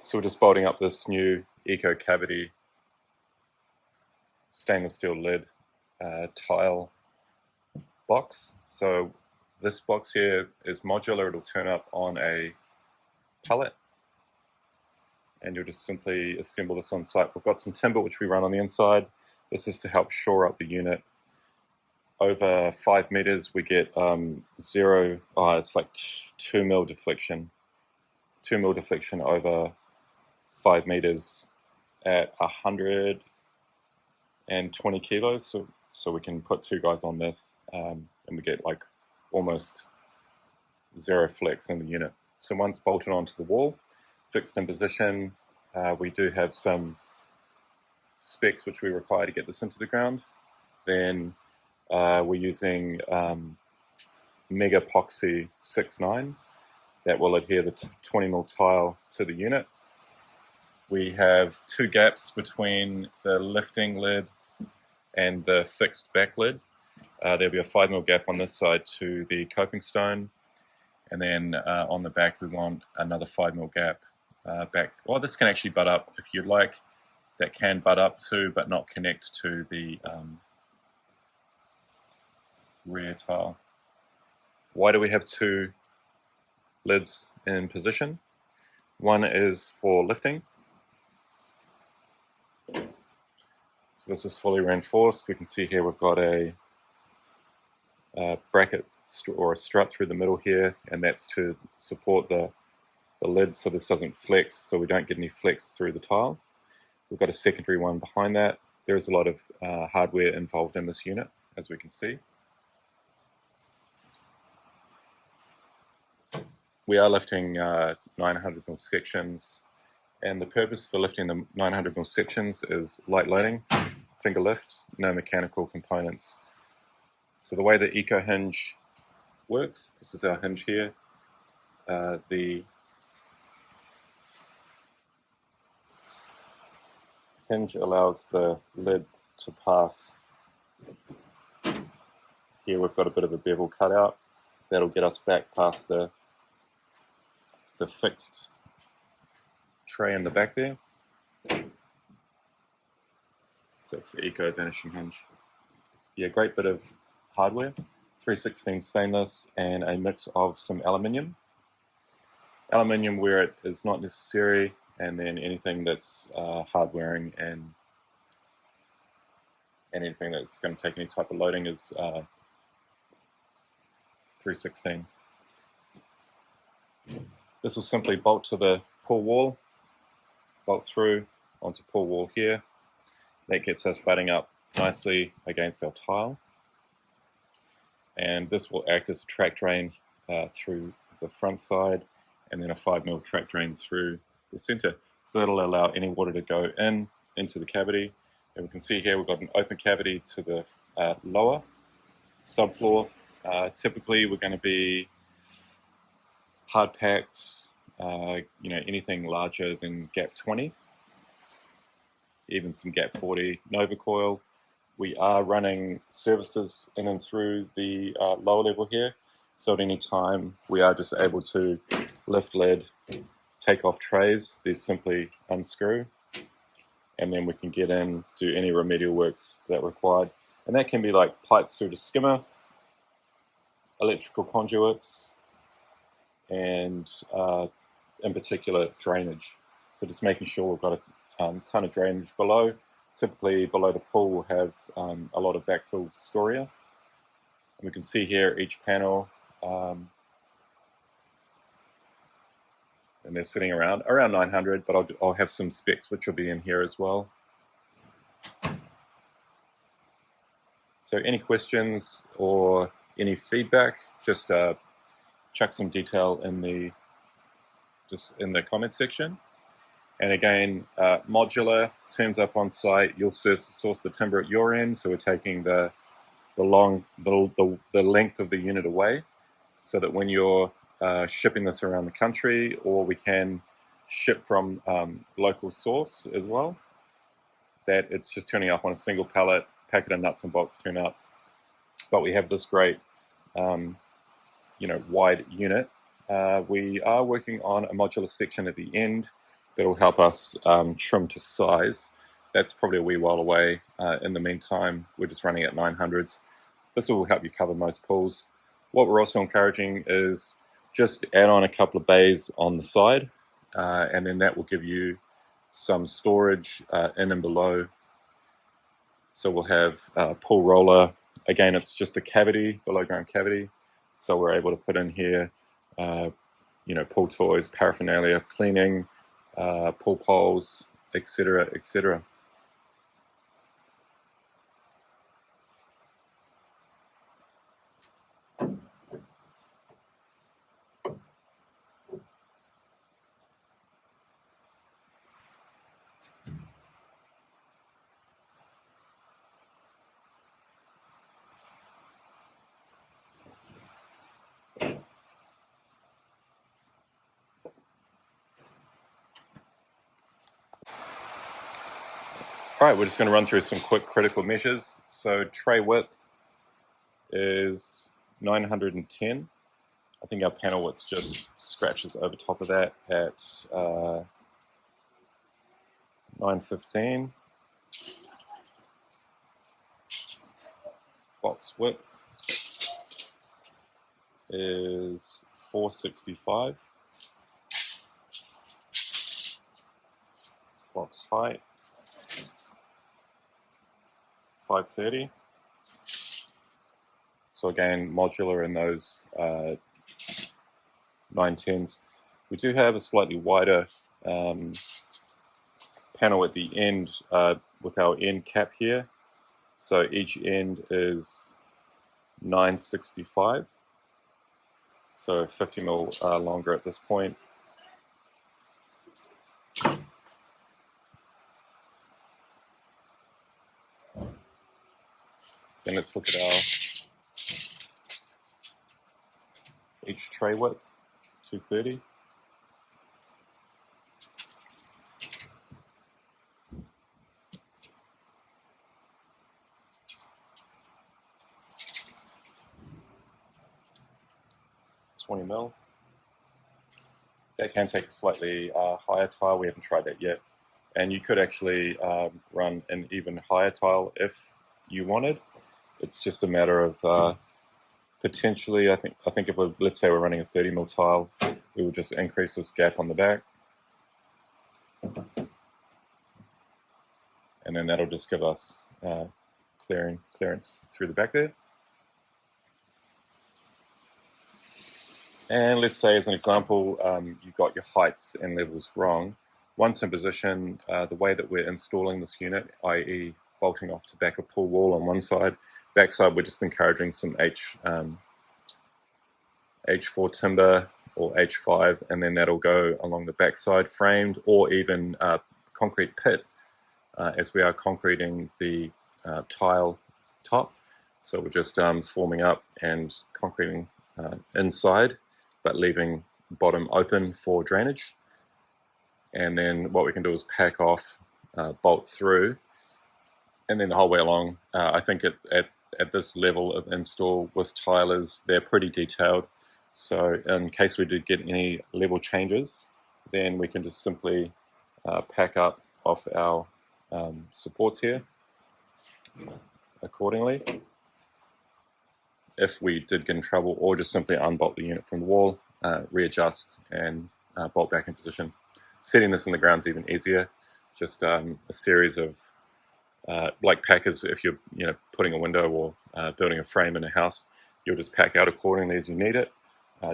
So we're just bolting up this new Eco Cavity stainless steel lid tile box. So this box here is modular. It'll turn up on a pallet and you'll just simply assemble this on site. We've got some timber which we run on the inside. This is to help shore up the unit. Over 5 meters we get it's like 2 mil deflection. 2 mil deflection over 5 meters at 120 kilos. So we can put 2 guys on this and we get like almost 0 flex in the unit. So once bolted onto the wall, fixed in position, we do have some specs which we require to get this into the ground. Then we're using Mega Epoxy 6.9 that will adhere the 20 mil tile to the unit. We have 2 gaps between the lifting lid and the fixed back lid. There'll be a 5 mil gap on this side to the coping stone, and then on the back we want another 5 mil gap back. Well, this can actually butt up if you'd like. That can butt up to, but not connect to the rear tile. Why do we have 2 lids in position? One is for lifting. So this is fully reinforced. We can see here we've got a bracket or a strut through the middle here, and that's to support the lid so this doesn't flex, so we don't get any flex through the tile. We've got a secondary one behind that. There is a lot of hardware involved in this unit, as we can see. We are lifting 900 mil sections, and the purpose for lifting the 900 mil sections is light loading, finger lift, no mechanical components. So the way the Eco hinge works, this is our hinge here. The hinge allows the lid to pass. Here we've got a bit of a bevel cut out. That'll get us back past the fixed tray in the back there. So it's the Eco Vanishing Hinge. Yeah, great bit of hardware. 316 stainless and a mix of some aluminium. Aluminium where it is not necessary, and then anything that's hard wearing and anything that's going to take any type of loading is 316. This will simply bolt to the pull wall, bolt through onto pull wall here. That gets us butting up nicely against our tile. And this will act as a track drain through the front side, and then a 5 mil track drain through the center. So that'll allow any water to go into the cavity. And we can see here we've got an open cavity to the lower subfloor. Typically we're going to be hard packed, anything larger than gap 20, even some gap 40 Nova coil. We are running services in and through the lower level here, so at any time we are just able to lift lead, take off trays. These simply unscrew, and then we can get in, do any remedial works that are required, and that can be like pipes through the skimmer, electrical conduits, and in particular drainage. So just making sure we've got a ton of drainage below. Typically below the pool we'll have a lot of backfilled scoria. And we can see here each panel, and they're sitting around 900, but I'll have some specs which will be in here as well. So any questions or any feedback, just chuck some detail in the comment section. And again, modular, turns up on site. You'll source the timber at your end, so we're taking the length of the unit away, so that when you're shipping this around the country, or we can ship from local source as well, that it's just turning up on a single pallet, packet of nuts and bolts turn up. But we have this great, wide unit. We are working on a modular section at the end. that'll help us trim to size. That's probably a wee while away. In the meantime, we're just running at 900s. This will help you cover most pools. What we're also encouraging is just add on a couple of bays on the side, and then that will give you some storage in and below. So we'll have a pool roller. Again, it's just a cavity, below ground cavity. So we're able to put in here, pool toys, paraphernalia, cleaning, pool poles, etc., etc. All right, we're just going to run through some quick critical measures. So tray width is 910. I think our panel width just scratches over top of that at 915. Box width is 465. Box height 530. So again, modular in those 910s. We do have a slightly wider panel at the end with our end cap here. So each end is 965. So 50 mil longer at this point. Then let's look at our each tray width, 230. $20 That can take a slightly higher tile. We haven't tried that yet. And you could actually run an even higher tile if you wanted. It's just a matter of potentially, I think if let's say we're running a 30 mil tile, we will just increase this gap on the back. And then that'll just give us clearance through the back there. And let's say, as an example, you got your heights and levels wrong. Once in position, the way that we're installing this unit, i.e. bolting off to back a pool wall on one side, backside we're just encouraging some H4 timber or H5, and then that'll go along the backside framed, or even concrete pit, as we are concreting the tile top. So we're just forming up and concreting inside, but leaving bottom open for drainage. And then what we can do is pack off, bolt through, and then the whole way along. I think at this level of install with tilers, they're pretty detailed. So in case we did get any level changes, then we can just simply pack up off our supports here accordingly. If we did get in trouble, or just simply unbolt the unit from the wall, readjust, and bolt back in position. Setting this in the ground is even easier. Just a series of, like packers, if you're putting a window or building a frame in a house, you'll just pack out accordingly as you need it,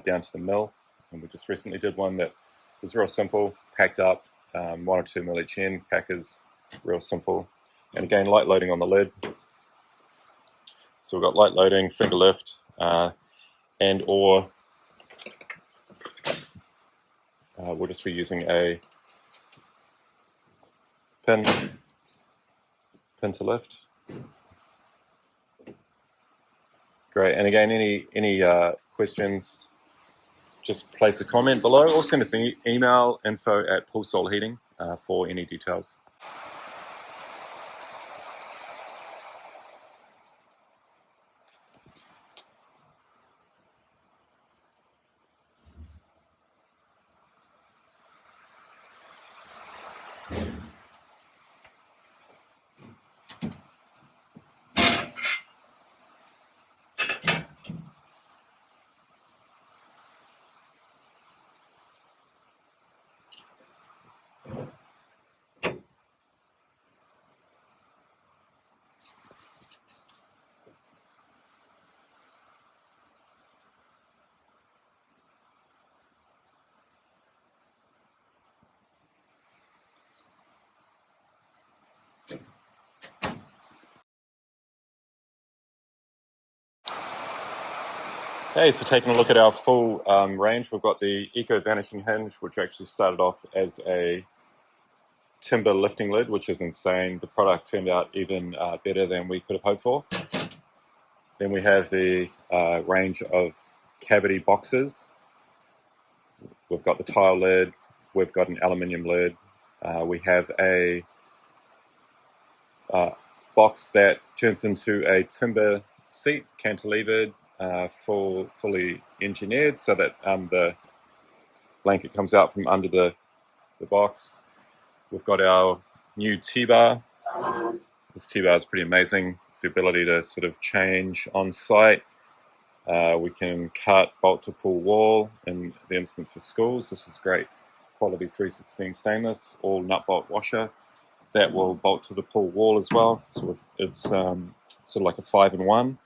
down to the mill. And we just recently did one that was real simple, packed up, 1 or 2 mil each end, packers, real simple. And again, light loading on the lid. So we've got light loading, finger lift, and or we'll just be using a pin to lift. Great. And again, any questions, just place a comment below, or send us an email, info@poolsolar.heating, for any details. Hey, so taking a look at our full range, we've got the Eco Vanishing Hinge, which actually started off as a timber lifting lid, which is insane. The product turned out even better than we could have hoped for. Then we have the range of cavity boxes. We've got the tile lid, we've got an aluminium lid, we have a box that turns into a timber seat, cantilevered, fully engineered, so that the blanket comes out from under the box. We've got our new T-bar. This T-bar is pretty amazing. It's the ability to sort of change on site. We can cut bolt to pull wall in the instance for schools. This is great quality 316 stainless, all nut bolt washer. That will bolt to the pull wall as well. So it's sort of like a 5-in-1.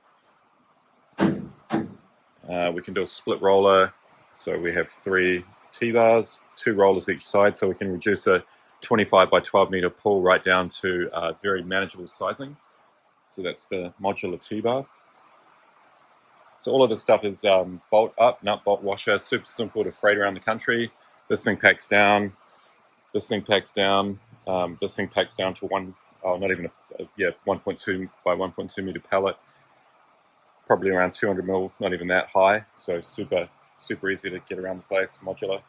We can do a split roller. So we have 3 T-bars, 2 rollers each side, so we can reduce a 25 by 12 meter pull right down to very manageable sizing. So that's the modular T-bar. So all of this stuff is bolt up, nut bolt washer, super simple to freight around the country. This thing packs down. This thing packs down. This thing packs down to 1.2 by 1.2 meter pallet, probably around 200 mil, not even that high. So super easy to get around the place, modular.